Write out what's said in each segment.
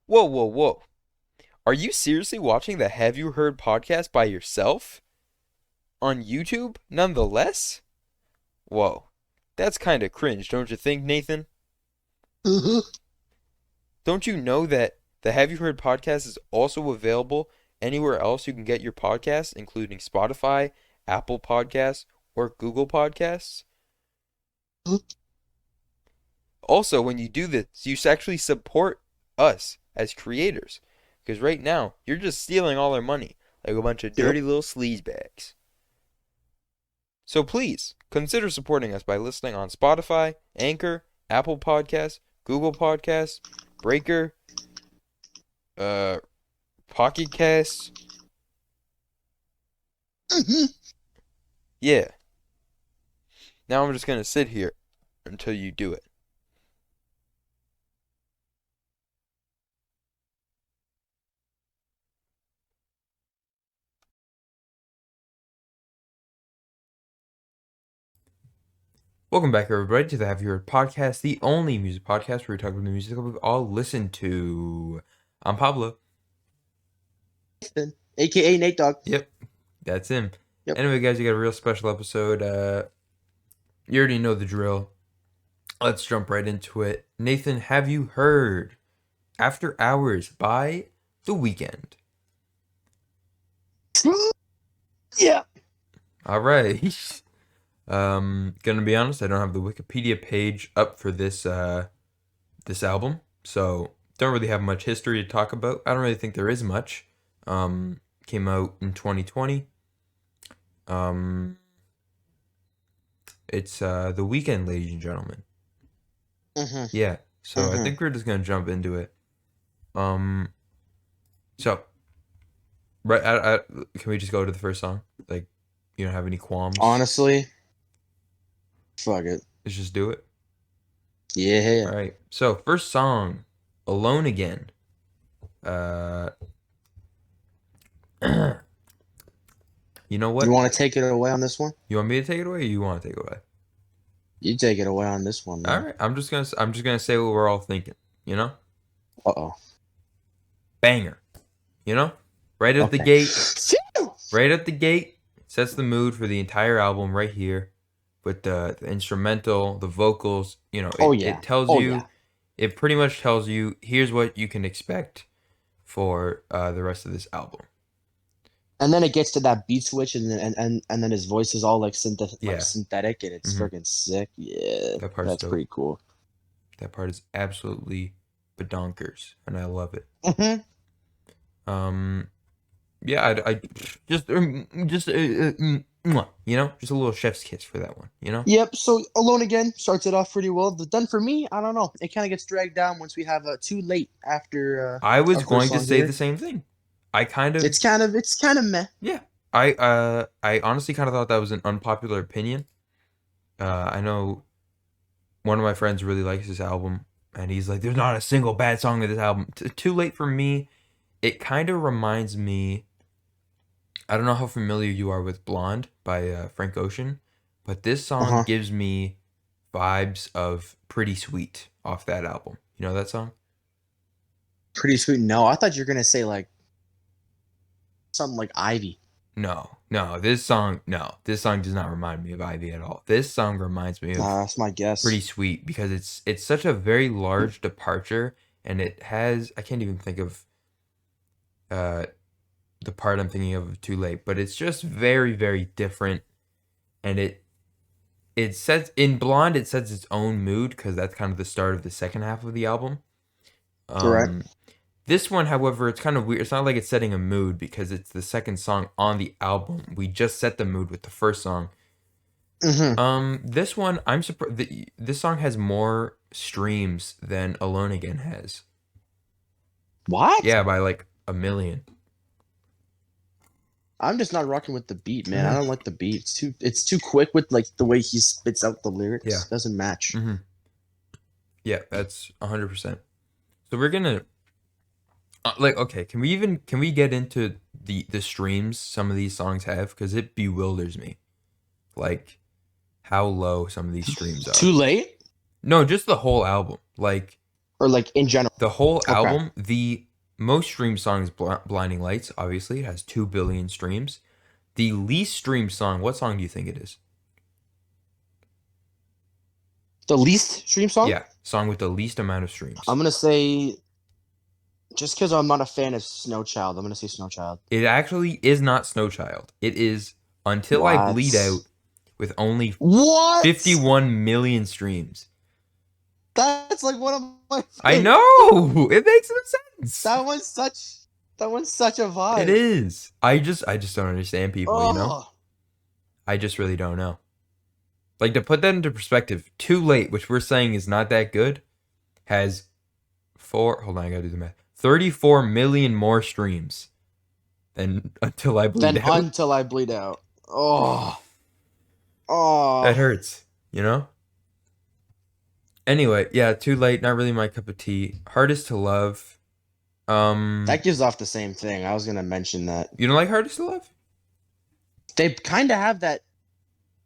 Whoa, whoa, whoa. Are you seriously watching the Have You Heard podcast by yourself? On YouTube, nonetheless? Whoa. That's kinda cringe, don't you think, Nathan? Mhm. Don't you know that the Have You Heard podcast is also available anywhere else you can get your podcasts, including Spotify, Apple Podcasts, or Google Podcasts? Also, when you do this, you actually support us as creators. Because right now, you're just stealing all our money like a bunch of Yep. dirty little sleazebags. So please, consider supporting us by listening on Spotify, Anchor, Apple Podcasts, Google Podcasts, Breaker, uh, Pocket Casts. Mhm. Yeah. Now I'm just gonna sit here until you do it. Welcome back, everybody, to the Have You Heard podcast, the only music podcast where we talk about the music that we've all listened to. I'm Pablo. Nathan, AKA Nate Dogg. Yep, that's him. Yep. Anyway, guys, we got a real special episode. You already know the drill. Let's jump right into it. Nathan, have you heard After Hours by The Weeknd? Yeah. All right. Gonna be honest, I don't have the Wikipedia page up for this album, so don't really have much history to talk about. I don't really think there is much. Came out in 2020. Um, it's The Weeknd, ladies and gentlemen. Mhm. Yeah. So I Mhm. think we're just gonna jump into it. Um, so right, can we just go to the first song? Like, you don't have any qualms? Honestly, fuck it. Let's just do it. Yeah. All right. So first song, Alone Again. Uh, you know You what? want to take it away on this one? You want me to take it away, or you want to take it away? You take it away on this one, All man. right. I'm just gonna say what we're all thinking. You know, Uh oh. banger. You know, right at the Okay. gate. Right at the gate, sets the mood for the entire album right here, with the instrumental, the vocals. You know, Oh it yeah. tells Oh yeah. you, it pretty much tells you here's what you can expect for the rest of this album. And then it gets to that beat switch, and then his voice is all like Yeah. synthetic, and it's hmm freaking sick. Yeah, That part's that's dope. pretty cool. That part is absolutely badonkers, and I love it. Mhm. Um, yeah, I just you know, just a little chef's kiss for that one. You know, Yep. So Alone Again starts it off pretty well. But then for me, I don't know. It kind of gets dragged down once we have Too Late after I was our first going to song say the here. same thing. I kind of It's kind of meh. Yeah. I honestly kind of thought that was an unpopular opinion. I know one of my friends really likes this album, and he's like, "There's not a single bad song in this album." Too Late for me. It kind of reminds me. I don't know how familiar you are with Blonde by Frank Ocean, but this Uh song huh. gives me vibes of Pretty Sweet off that album. You know that song? Pretty sweet. No, I thought you were gonna say like something like Ivy. No, this song does not remind me of Ivy at all. This song reminds me of Nah, that's my Pretty guess. Sweet because it's such a very large departure, and it has, I can't even think of uh the part I'm thinking of Too Late, but it's just very, very different, and it sets in Blonde, it sets its own mood because that's kind of the start of the second half of the album. Correct. um this one, however, it's kind of weird. It's not like it's setting a mood because it's the second song on the album. We just set the mood with the first song. Mm-hmm. This one, I'm surprised. This song has more streams than Alone Again has. What? Yeah, by like a million. I'm just not rocking with the beat, man. I don't like the beat. It's too quick with like the way he spits out the Yeah. lyrics. Doesn't match. hmm Yeah, that's 100%. So we're gonna like, okay, can we get into the streams some of these songs have, because it bewilders me, like how low some of these streams Too are. late? No, just the whole album. Like, or like in general? The whole Okay. album, the most streamed song is Blinding Lights. Obviously, it has 2 billion streams. The least streamed song, what song do you think it is? The least stream song? Yeah, song with the least amount of streams. I'm gonna say just because I'm not a fan of Snow Child, I'm gonna say Snow Child. It actually is not Snow Child. It is Until I What? Bleed Out with only What? 51 million streams. That's like one of my I favorites. know! It makes no sense. That one's such that one's such a It vibe. is. I just don't understand people, you know? Oh, I just really don't know. Like, to put that into perspective, Too Late, which we're saying is not that good, has hold on, I gotta do the math. 34 million more streams than Until I Bleed then Out. Until I Bleed Out. Oh, That oh. hurts, you know? Anyway, yeah, Too Late, not really my cup of tea. Hardest to Love. That gives off the same thing. I was gonna mention that. You don't like Hardest to Love? They kind of have that,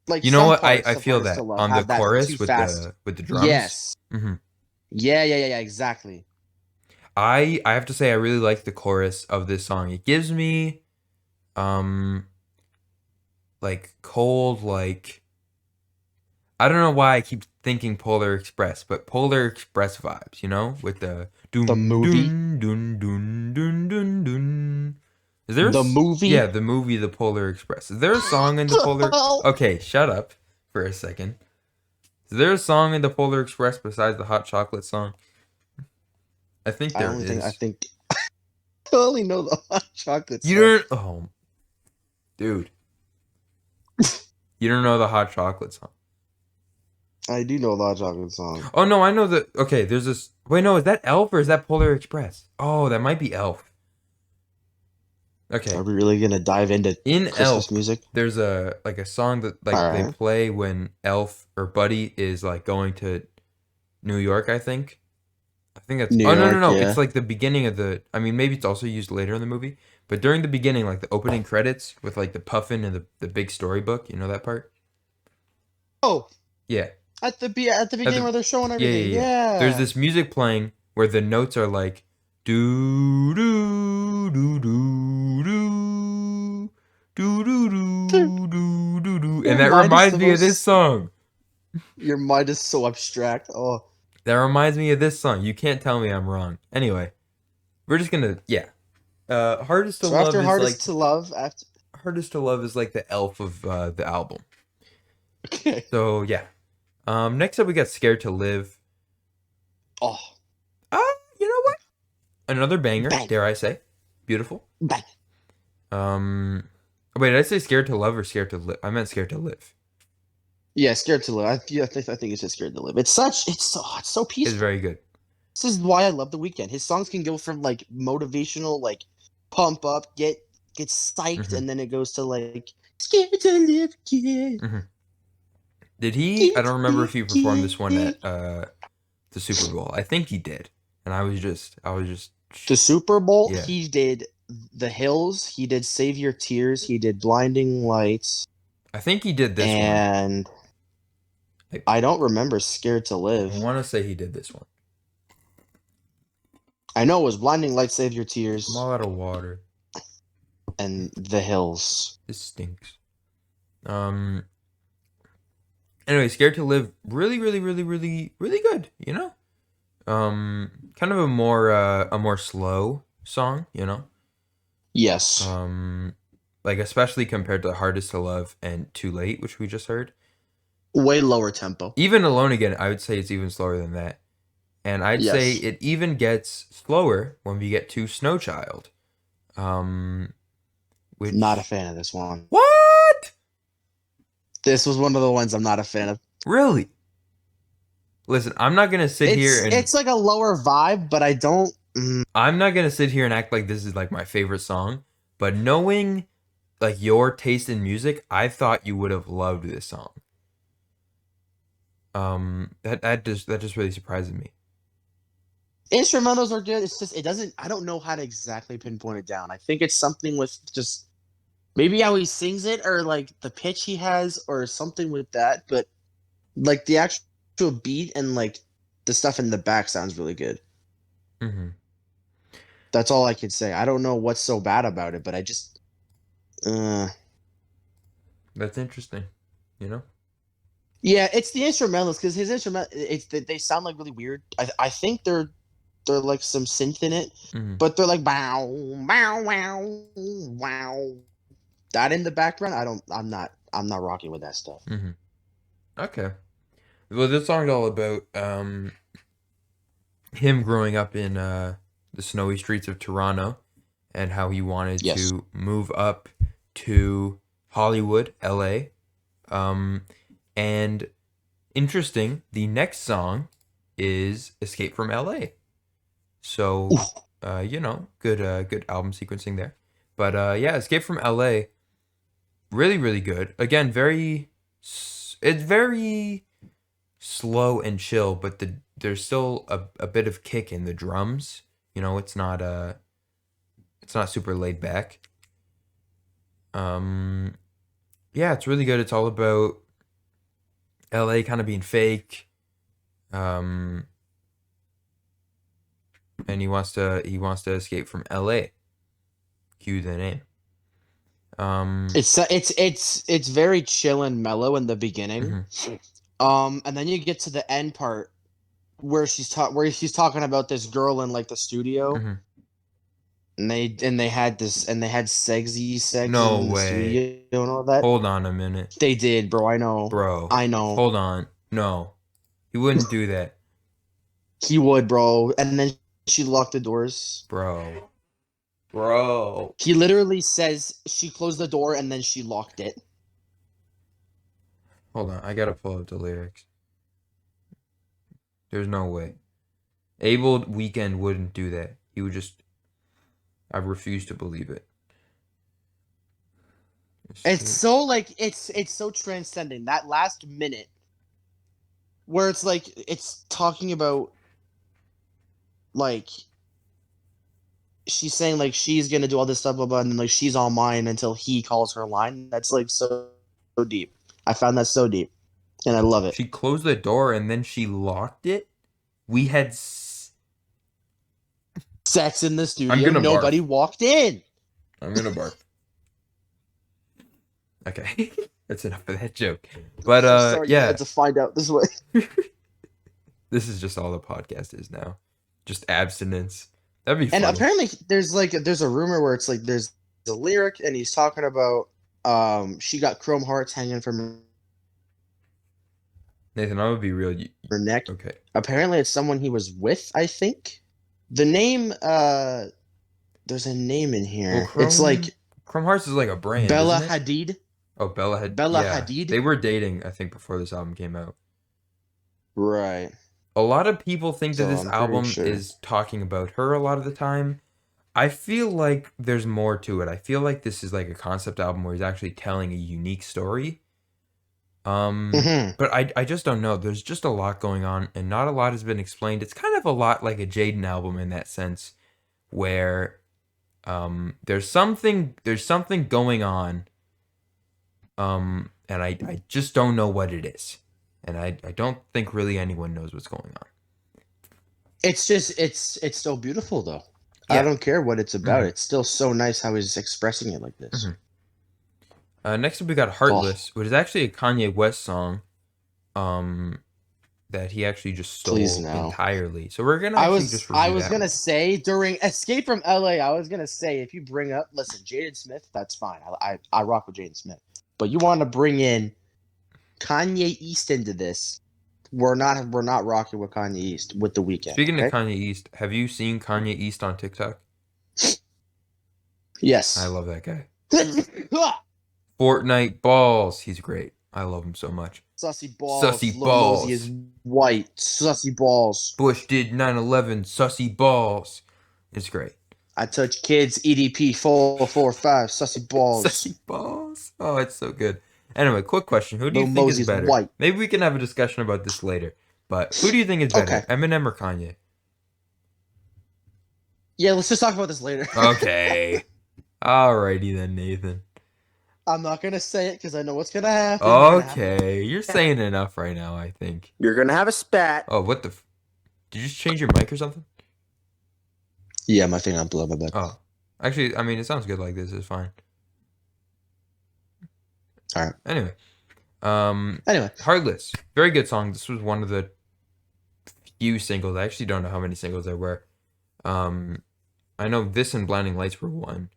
like You know some what? parts I of feel Hardest to that Love on the have that too chorus fast. with the drums. Yes. hmm Yeah, exactly. I have to say I really like the chorus of this song. It gives me um like cold, like I don't know why I keep thinking Polar Express, but Polar Express vibes, you know, with the The dun movie. dun dun dun dun dun dun. Is there The yeah, movie. the movie The Polar Express. Is there a song in the Polar Okay, shut up for a second. Is there a song in the Polar Express besides the hot chocolate song? I think I there only think I is. think I only know the hot chocolate You song. don't oh dude. You don't know the hot chocolate song. I do know the hot chocolate song. Oh no, I know the okay, there's this wait, no, is that Elf or is that Polar Express? Oh, that might be Elf. Are Okay. we really gonna dive into In Christmas Elf, music? there's a like a song that All like they right. play when Elf or Buddy is like going to New York, I think. I think that's New oh no no York, no. It's yeah. like the beginning of the I mean maybe it's also used later in the movie. But during the beginning, like the opening credits with like the puffin and the big storybook, you know that part? Oh, Yeah. at the At beginning the where they're showing yeah, everything. yeah, yeah. There's Yeah. this music playing where the notes are like do do do do do do do do do do do, and Your that mind is reminds the me of this most. song. Your mind is so abstract. Oh. That reminds me of this song. You can't tell me I'm wrong. Anyway, we're just gonna yeah. Hardest to So Love after is Hardest like to Love, after Hardest to Love is like the elf of the album. okay. So yeah. Next up we got Scared to Live. Oh, Uh, you know what? Another banger, bang, dare I say. Beautiful. bang. Wait, did I say Scared to Love or Scared to Live? I meant Scared to Live. Yeah, Scared to Live. I think it's just Scared to Live. It's so It's peaceful. very good. This is why I love The Weeknd. His songs can go from like motivational, like pump up, get psyched, hmm and then it goes to like scared to live again. hmm Did he? I Scared don't to remember if live he performed this one again. at the Super Bowl. I think he did, and I was just The Super Bowl, yeah. he did The Hills, he did Save Your Tears, he did Blinding Lights, I think he did this one. and I, I don't remember Scared to I Live. want to say he did this one. I know it was Blinding Lights, Save Your I'm Tears, all out of water. and The Hills. This stinks. Um. Anyway, Scared to Live, really, really, really, really, really good. You know. Kind of a more slow song. You know. Yes. Like especially compared to Hardest to Love and Too Late, which we just heard. Way lower tempo. Even Alone Again, I would say it's even slower than that. And I'd say Yes. it even gets slower when we get to Snow Child. Um, Not a which fan of this one. what? This was one of the ones I'm not a fan of. Really? Listen, I'm not gonna sit here and It's like a lower vibe, but I don't. I'm not gonna sit here and act like this is like my favorite song. But knowing like your taste in music, I thought you would have loved this song. That just really surprises me. Instrumentals are good. It's just it doesn't. I don't know how to exactly pinpoint it down. I think it's something with just maybe how he sings it, or like the pitch he has, or something with that. But like the actual beat and like the stuff in the back sounds really good. Mm-hmm. That's all I can say. I don't know what's so bad about it, but I just That's interesting. You know. yeah, it's the instrumentals because his instrument they sound like really weird. I think they're like some synth in it, Mm-hmm. but they're like bow bow wow wow. That in the background, I'm not rocking with that stuff. Mm-hmm. Okay. Well, this song's all about him growing up in the snowy streets of Toronto and how he wanted Yes. to move up to Hollywood, LA. Um, and interesting, the next song is Escape from LA. So, Oof. good album sequencing there. But yeah, Escape from LA, really, really good. Again, it's very slow and chill, but there's still a bit of kick in the drums. It's not super laid back. Um, yeah, it's really good. It's all about LA kind of being fake. Um, and he wants to escape from LA. Cue the name. Um, It's very chill and mellow in the beginning. mhm, And then you get to the end part where she's talking about this girl in like the studio, mhm. and they had sexy sex No in the way. studio and all that. Hold on a minute, They did, bro. I know. bro. I know. Hold on. No, he wouldn't do that, He would, bro. And then she locked the doors. bro. Bro. He literally says she closed the door and then she locked it. Hold on, I gotta pull up the lyrics. There's no way. Abel Weekend wouldn't do that. He would just. I refuse to believe it. It's Escape. so like it's so transcending. That last minute where it's like it's talking about like she's saying like she's gonna do all this stuff, blah, blah, and then like she's on mine until he calls her line. That's like so deep. I found that so deep, and I love it. She closed the door and then she locked it. We had. Sex in the I'm studio. gonna Nobody barf. walked in. I'm gonna barf. Okay, that's enough of that joke. But I'm sorry you had yeah, to find out this way. this is just all the podcast is now, just abstinence. That'd be And funny. apparently, there's a rumor where it's like there's a lyric, and he's talking about she got chrome hearts hanging from Nathan, I would be real. her neck. Okay. Apparently, it's someone he was with. I think the name there's a name in Well, here. It's like Chrome Hearts is like a brand, isn't Bella it? Hadid. Oh, Bella had. Bella Yeah, Hadid. they were dating. I think before this album came out. Right. A lot of people think that So this I'm pretty album sure. is talking about her a lot of the time. I feel like there's more to it. I feel like this is like a concept album where he's actually telling a unique story. Hmm. But I just don't know. There's just a lot going on, and not a lot has been explained. It's kind of a lot like a Jaden album in that sense, where there's something going on, and I just don't know what it is, and I don't think really anyone knows what's going on. It's just it's so beautiful though. I Yeah. don't care what it's about. Hmm. It's still so nice how he's expressing it like this. Hmm. Next up, we got Oh, "Heartless," which is actually a Kanye West song, um, that he actually just please stole no. entirely. So we're gonna actually just I review was that one. gonna say during Escape from LA, I was gonna say if you bring up listen, Jaden Smith, that's fine. I rock with Jaden Smith. But you want to bring in Kanye East into this. We're not rocking with Kanye East with the weekend, Speaking of okay? Kanye East, have you seen Kanye East on TikTok? I Yes. love that guy. Fortnite balls. He's great. I love him so much. Sussy balls. Sussy Lil Mosey is balls. white. Sussy balls. Bush did 9/11. Sussy balls. It's great. I touch kids. EDP 445. Sussy balls. Sussy balls. Oh, it's so good. Anyway, quick question. Who do you Lil think is Mosey is better? white. Maybe we can have a discussion about this later. But who do you think is better, Okay. Eminem or Kanye? Yeah, let's just talk about this later. Okay. Alrighty then, Nathan. I'm not gonna say it because I know what's gonna happen. Okay. You're saying enough right now, I think. You're gonna have a spat. Oh, what the? Did you just change your mic or something? Yeah, my thing unplugged below my bed. Oh, actually, I mean, it sounds good like this. It's fine. All right. Anyway, Anyway, Heartless, very good song. This was one of the few singles. I actually don't know how many singles there were. I know this and Blinding Lights were one.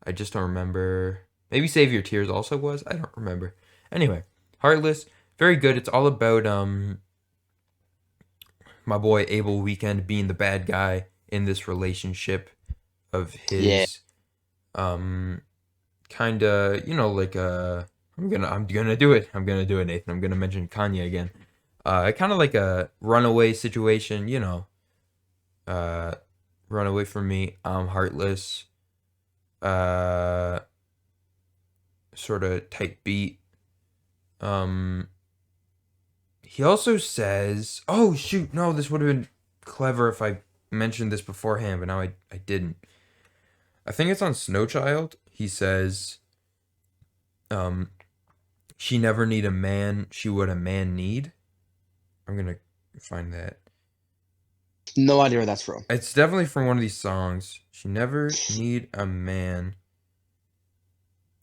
I just don't remember. Maybe Save Your Tears also was. I don't remember. Anyway, Heartless, very good. It's all about my boy Abel Weeknd being the bad guy in this relationship of yeah. his. Kind of, like I'm gonna do it. I'm gonna do it, Nathan. I'm gonna mention Kanye again. Kind of like a runaway situation, uh, run away from me. I'm heartless. Uh, Sort of type beat. Um, he also says, "Oh shoot, no, this would have been clever if I mentioned this beforehand, but now I didn't." I think it's on Snow Child. He says, um, "She never need a man. She would a man need." I'm gonna find that. No idea where that's from. It's definitely from one of these songs. She never need a man.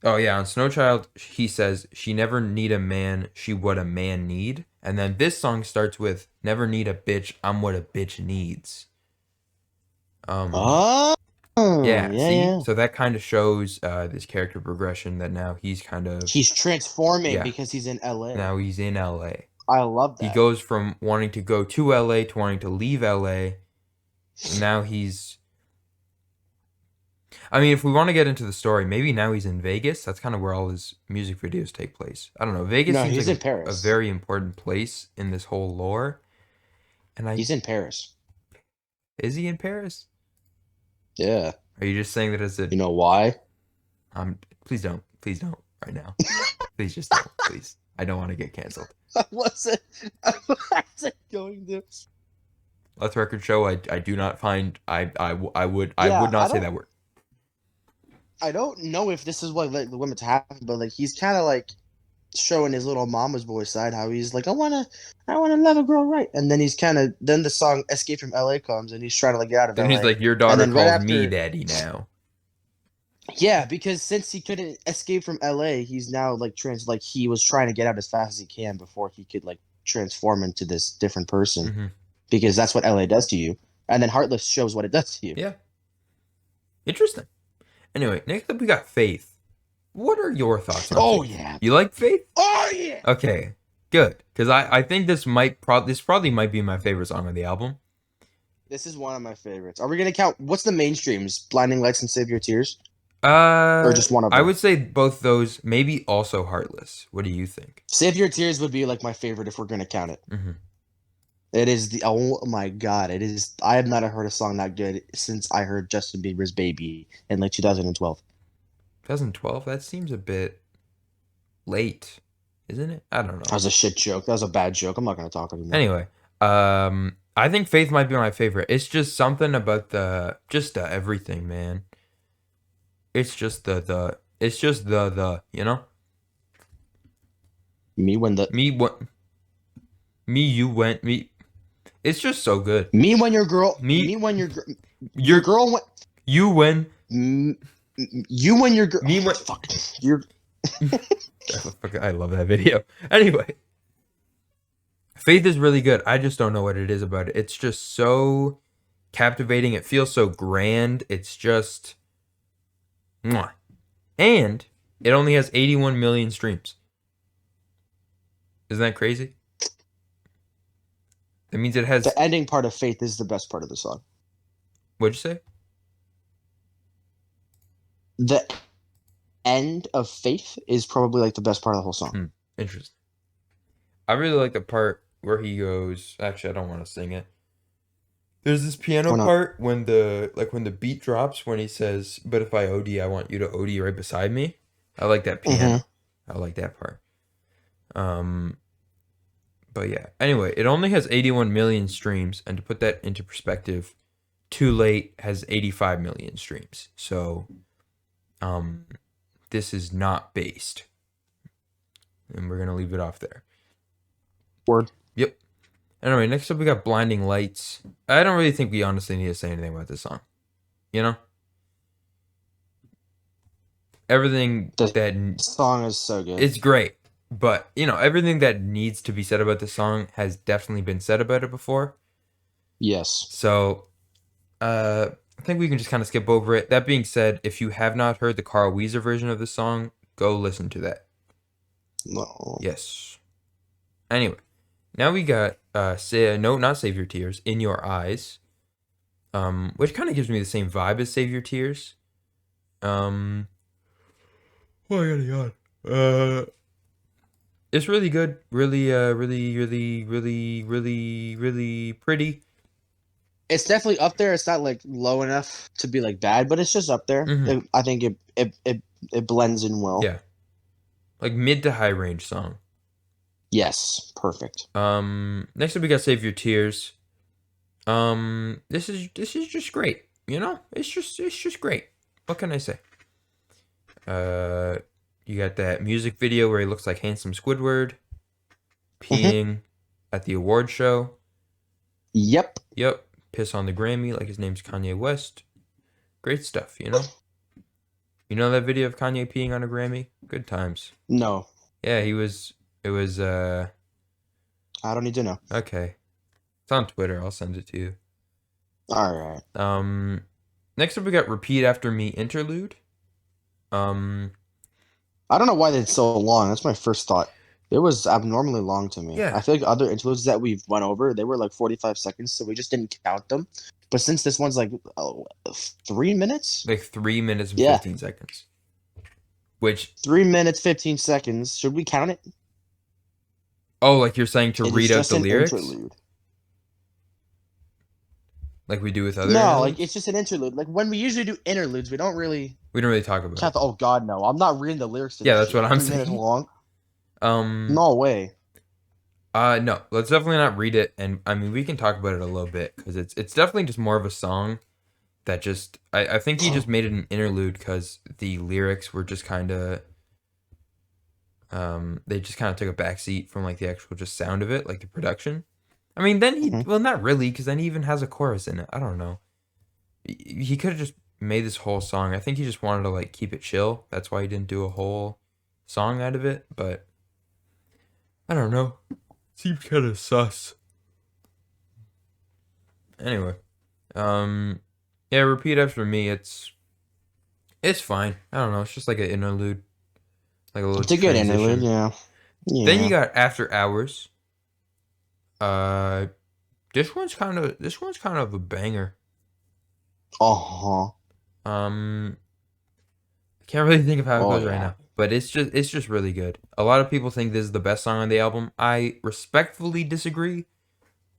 Oh yeah, on Snow Child, he says she never need a man. She what a man need. And then this song starts with never need a bitch. I'm what a bitch needs. Um, Oh, yeah. yeah, See, yeah. so that kind of shows this character progression that now he's kind of He's transforming yeah. because he's in LA. Now he's in LA. I love He that. goes from wanting to go to LA to wanting to leave LA. And now he's. I mean, if we want to get into the story, maybe now he's in Vegas. That's kind of where all his music videos take place. I don't know. Vegas No, seems he's like in a Paris. very important place in this whole lore. And He's in Paris. is he in Paris? Yeah. Are you just saying that as a You know why? please don't right now. Please just don't, please. I don't want to get canceled. I wasn't going to. Let the record show I do not find I would Yeah, not say that word. I don't know if this is what like the women to happen, but like he's kind of like showing his little mama's boy side, how he's like, I wanna love a girl right, and then he's kind of then the song "Escape from L.A." comes, and he's trying to like get out of Then he's L.A. like, your And daughter then right calls me after, daddy now. yeah, because since he couldn't escape from L.A., he's now like he was trying to get out as fast as he can before he could like transform into this different person, Mm-hmm. because that's what L.A. does to you, and then Heartless shows what it does to you. Yeah. Interesting. Anyway, next up we got Faith. What are your thoughts on Oh Faith? yeah. You like Faith? Oh yeah. Okay, good. Because I think this probably might be my favorite song on the album. This is one of my favorites. Are we gonna count? What's the mainstreams? Blinding Lights and Save Your Tears, or just one of I them? would say both those. Maybe also Heartless. What do you think? Save Your Tears would be like my favorite if we're gonna count it. Mm-hmm. It is the oh my god! It is. I have not heard a song that good since I heard Justin Bieber's "Baby" in like 2012. 2012. That seems a bit late, isn't it? I don't That know. was a shit joke. That was a bad joke. I'm not gonna talk anymore. Anyway, I think Faith might be my favorite. It's just something about the everything, man. It's just it's just Me when the me what me you went me. It's just so good. me when your girl Me me when your your girl went you when you when your girl me when. fuck your I love that video. Anyway, Faith is really good. I just don't know what it is about it. It's just so captivating. It feels so grand. It's just mwah. And it only has 81 million streams. Isn't that crazy? That means it has. the ending part of Faith is the best part of the song. What'd you say? The end of Faith is probably like the best part of the whole song. Interesting. I really like the part where he goes. Actually, I don't want to sing it. There's this piano Why not? part when the beat drops when he says, "But if I OD, I want you to OD right beside me." I like that piano. I like that part. But yeah. Anyway, it only has 81 million streams, and to put that into perspective, Too Late has 85 million streams. So, this is not based, and we're gonna leave it off there. Word. Yep. Anyway, next up we got Blinding Lights. I don't really think we honestly need to say anything about this song. You know? Everything The that song is so good. it's great, but everything that needs to be said about this song has definitely been said about it before. Yes. So, I think we can just kind of skip over it. That being said, if you have not heard the Carl Weezer version of the song, go listen to that. No. Yes. Anyway, now we got say no, not Save Your Tears, In Your Eyes, which kind of gives me the same vibe as Save Your Tears. Oh, I gotta yawn. It's really good, really pretty. It's definitely up there. It's not like low enough to be like bad, but it's just up there. Mm-hmm. I think it blends in well. Yeah, like mid to high range song. Yes, perfect. Next up we got Save Your Tears. This is just great. It's just great. What can I say? You got that music video where he looks like handsome Squidward peeing at the award show. Yep. Yep. Piss on the Grammy like his name's Kanye West. Great stuff, You know that video of Kanye peeing on a Grammy? Good times. No, Yeah, it was I don't need to know. okay. It's on Twitter. I'll send it to you. All right. Next up we got Repeat After Me interlude. I don't know why it's so long. That's my first thought. It was abnormally long to me. Yeah. I feel like other interludes that we've went over, they were like 45 seconds, so we just didn't count them. But since this one's like 3 minutes, Like 3 minutes and yeah, 15 seconds. Which 3 minutes 15 seconds. Should we count it? like you're saying to It is read out just the an lyrics? interlude. Like we do with other No, interludes? like it's just an interlude. Like when we usually do interludes, we don't really We don't really talk about count it. oh God, no. I'm not reading the lyrics to Yeah, this that's shit. what I'm 3 minutes saying. long. Um No way. no, let's definitely not read it, and I mean we can talk about it a little bit because it's definitely just more of a song that just I think he just made it an interlude because the lyrics were just kind of they just kind of took a backseat from like the actual just sound of it, like the production. I mean, then well, not really, because then he even has a chorus in it. I don't know. He could have just made this whole song. I think he just wanted to like keep it chill. That's why he didn't do a whole song out of it. But I don't know. Seems kind of sus. Anyway, yeah. Repeat After Me. It's fine. I don't know. It's just like an interlude, like a little It's a good interlude, transition. yeah. Then you Yeah. got After Hours. Uh, this one's kind of a banger. Uh-huh. I can't really think of how it Oh goes right yeah. now, but it's just really good. A lot of people think this is the best song on the album. I respectfully disagree,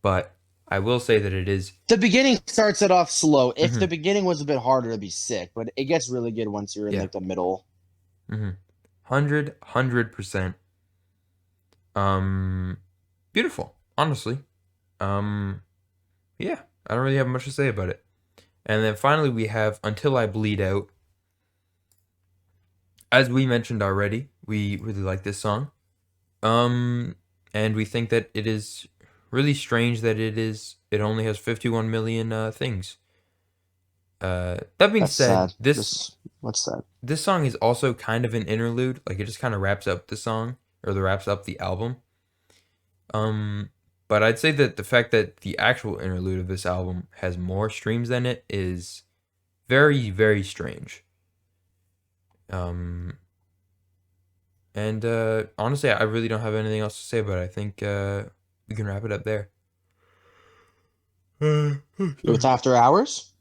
but I will say that it is. The beginning starts it off slow. If Mhm. the beginning was a bit harder, it'd be sick, but it gets really good once you're in Yeah. like the middle. 100%. Beautiful, honestly. Yeah, I don't really have much to say about it. And then finally we have Until I Bleed Out. As we mentioned already, we really like this song. And we think that it is really strange that it only has 51 million things. That being That's said, sad. What's sad? this song is also kind of an interlude. Like it just kind of wraps up the song or the wraps up the album. But I'd say that the fact that the actual interlude of this album has more streams than it is very, very strange. And honestly, I really don't have anything else to say about it. I think we can wrap it up there. With After Hours?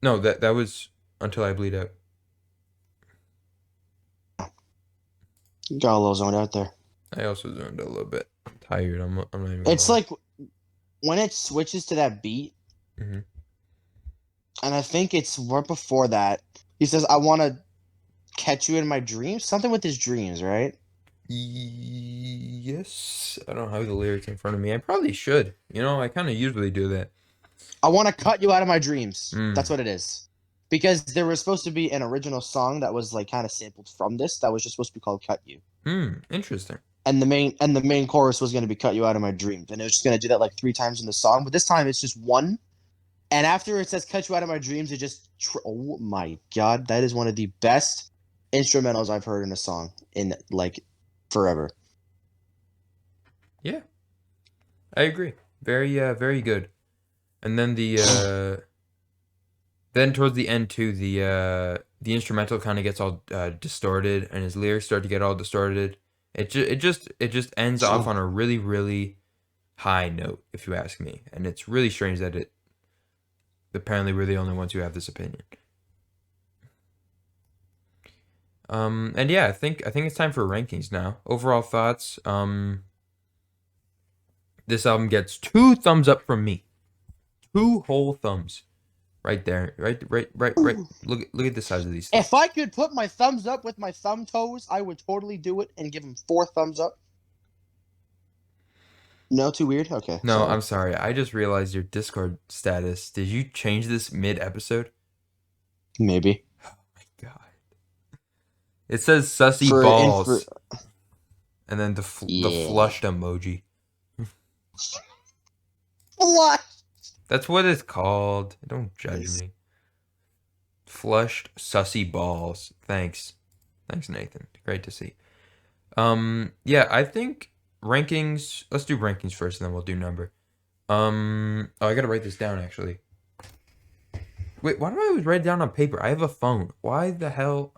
No, that was Until I Bleed Out. Got a little zoned out there. I also zoned out a little bit. I'm tired. I'm not even. It's like when it switches to that beat, Mhm. and I think it's right before that. He says, "I want to catch you in my dreams." Something with his dreams, right? Yes, I don't have the lyrics in front of me. I probably should. I kind of usually do that. I want to cut you out of my dreams. Mm. That's what it is. Because there was supposed to be an original song that was like kind of sampled from this that was just supposed to be called "Cut You." Interesting. and the main chorus was going to be "Cut You Out of My Dreams," and it was just going to do that like 3 times in the song. But this time it's just one. And after it says "Cut You Out of My Dreams," it just oh my god, that is one of the best instrumentals I've heard in a song in like forever. Yeah, I agree. Very good. And then then towards the end too, the instrumental kind of gets all distorted, and his lyrics start to get all distorted. It just ends off on a really high note, if you ask me. And it's really strange that it apparently we're the only ones who have this opinion. And yeah, I think it's time for rankings now. Overall thoughts. This album gets 2 thumbs up from me. 2 whole thumbs. Right there. Right. Look at the size of these If thumbs. I could put my thumbs up with my thumb toes, I would totally do it and give him 4 thumbs up. No, too weird. Okay, No, sorry. I'm sorry. I just realized your Discord status. Did you change this mid-episode? Maybe Oh my god. It says sussy for balls. And then the yeah. flushed emoji. What? That's what it's called. Don't judge me. Flushed sussy balls. Thanks. Thanks, Nathan. Great to see. Yeah, I think rankings. Let's do rankings first, and then we'll do number. Oh, I gotta write this down actually. Wait, why do I always write it down on paper? I have a phone. Why the hell?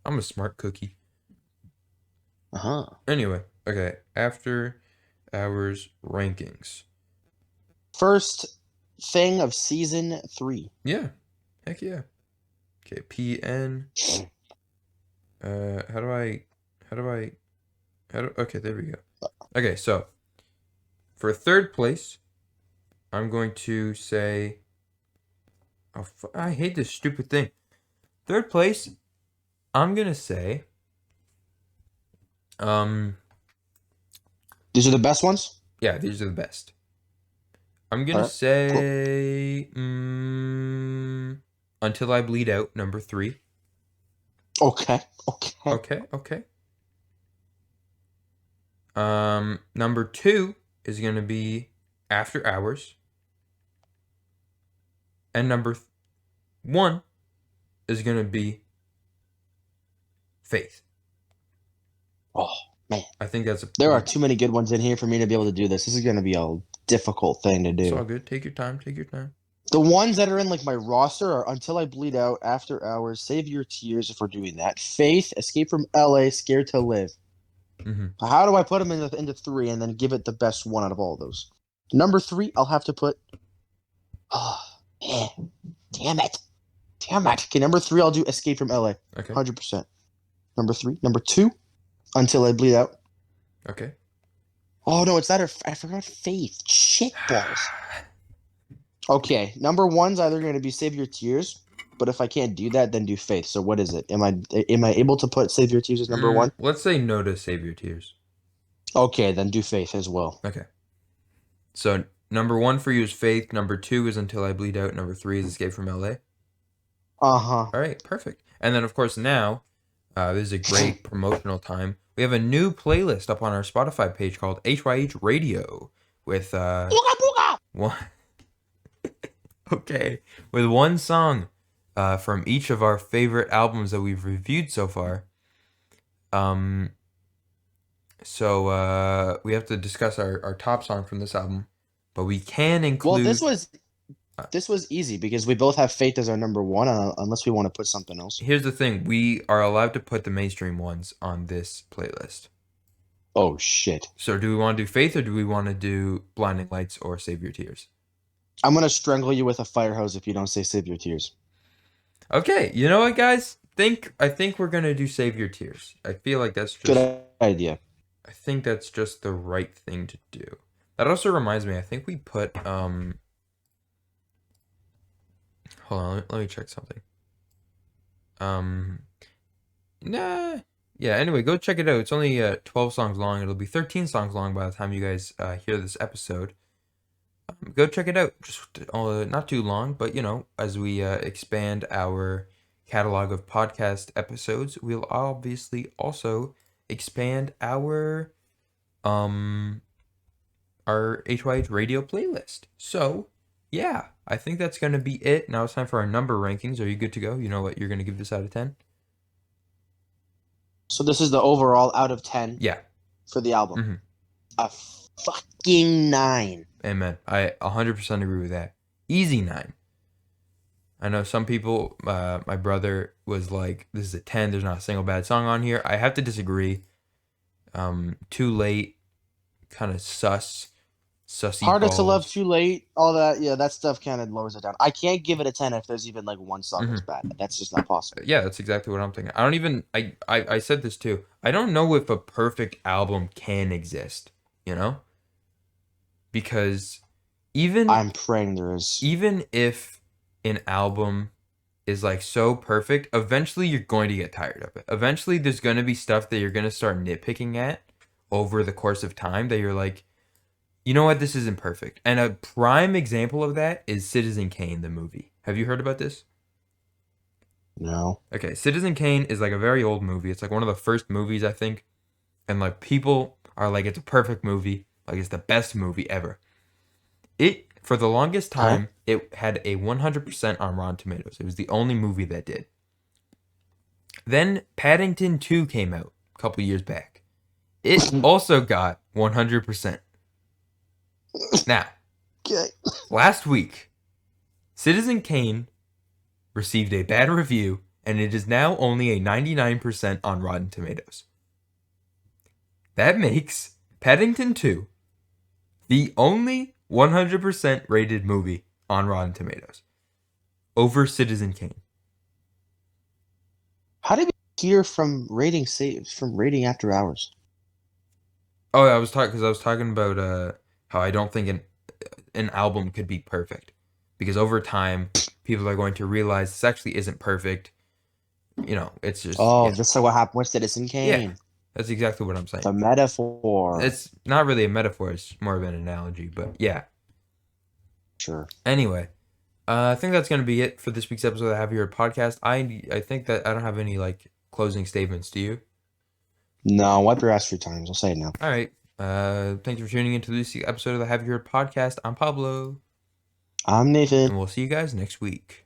I'm a smart cookie. Uh-huh. Anyway, okay. After hours rankings. First thing of season 3. Yeah. Heck yeah. Okay. PN. How do I? Okay, there we go. Okay, so for third place, I'm going to say. Oh, I hate this stupid thing. Third place, I'm gonna say. These are the best ones. Yeah, these are the best. I'm All gonna right, cool. say. Until I Bleed Out, number 3. Okay, Okay. Number 2 is gonna be After Hours, and number 1 is gonna be Faith. Oh man, I think that's a. there are too many good ones in here for me to be able to do this. This is going to be a difficult thing to It's do. all good. Take your time. Take your time. The ones that are in like my roster are "Until I Bleed Out," "After Hours," "Save Your Tears," if we're doing that, "Faith," "Escape from L.A.," "Scared to Live." Mm-hmm. How do I put them into 3 and then give it the best one out of all of those? Number 3, I'll have to put. Oh man, damn it. Okay, number 3, I'll do "Escape from L.A." Okay. 100%. Number 3. Number 2, "Until I Bleed Out." Okay. Oh no, it's not her. I forgot "Faith." Shit balls. Okay, number 1's either going to be "Save Your Tears," but if I can't do that, then do "Faith." So what is it? Am I able to put "Save Your Tears" as number 1? Let's say no to Save Your Tears. Okay, then do "Faith" as well. Okay. So number 1 for you is Faith. Number 2 is Until I Bleed Out. Number 3 is Escape from LA. Uh-huh. All right, perfect. And then of course now, this is a great promotional time. We have a new playlist up on our Spotify page called HYH Radio with one. Okay, with one song from each of our favorite albums that we've reviewed so far. So we have to discuss our top song from this album, but we can Well, include. this was easy because we both have "Faith" as our number 1, unless we want to put something else. Here's the thing: we are allowed to put the mainstream ones on this playlist. Oh shit! So do we want to do Faith or do we want to do Blinding Lights or Save Your Tears? I'm gonna strangle you with a fire hose if you don't say "Save Your Tears." Okay, you know what, guys? I think we're gonna do Save Your Tears. I feel like that's just. Good idea. I think that's just the right thing to do. That also reminds me. I think we put Hold on, let me check something. Nah. Yeah, anyway, go check it out. It's only 12 songs long. It'll be 13 songs long by the time you guys hear this episode. Go check it out. Just not too long, but as we expand our catalog of podcast episodes, we'll obviously also expand our HYH radio playlist. So, yeah, I think that's going to be it. Now it's time for our number rankings. Are you good to go? You know what you're going to give this out of 10? So this is the overall out of 10 Yeah. for the album. Mm-hmm. A fucking 9. Amen. I 100% agree with that. Easy 9. I know some people, my brother was like, this is a 10. There's not a single bad song on here. I have to disagree. Too Late, kind of sussy Harder to Love, balls. Too Late, all that. Yeah, that stuff kind of lowers it down. I can't give it a 10 if there's even like one song that's bad. That's just not possible. Yeah, that's exactly what I'm thinking. I don't even, I said this too. I don't know if a perfect album can exist, you know? Because I'm praying there is. even if an album is like so perfect, eventually you're going to get tired of it. Eventually there's going to be stuff that you're going to start nitpicking at over the course of time that you're like, you know what, this isn't perfect. And a prime example of that is Citizen Kane, the movie. Have you heard about this? No. Okay, Citizen Kane is like a very old movie. It's like one of the first movies, I think. And like people are like, it's a perfect movie. Like it's the best movie ever. For the longest time, it had a 100% on Rotten Tomatoes. It was the only movie that did. Then Paddington 2 came out a couple years back. It also got 100%. Now, Okay. last week, Citizen Kane received a bad review, and it is now only a 99% on Rotten Tomatoes. That makes Paddington 2 the only 100% rated movie on Rotten Tomatoes over Citizen Kane. How did we hear from rating after hours? Oh, I was talking about how I don't think an album could be perfect, because over time people are going to realize this actually isn't perfect. You know, it's just Just like what happened with Citizen Kane. Yeah, that's exactly what I'm saying. The metaphor. It's not really a metaphor; it's more of an analogy. But yeah. Sure. Anyway, I think that's gonna be it for this week's episode of the Have You Heard podcast. I think that I don't have any like closing statements. Do you? No, wipe your ass 3 times. I'll say it now. All right. Thank you for tuning into this episode of the Have You Heard podcast. I'm Pablo. I'm Nathan. And we'll see you guys next week.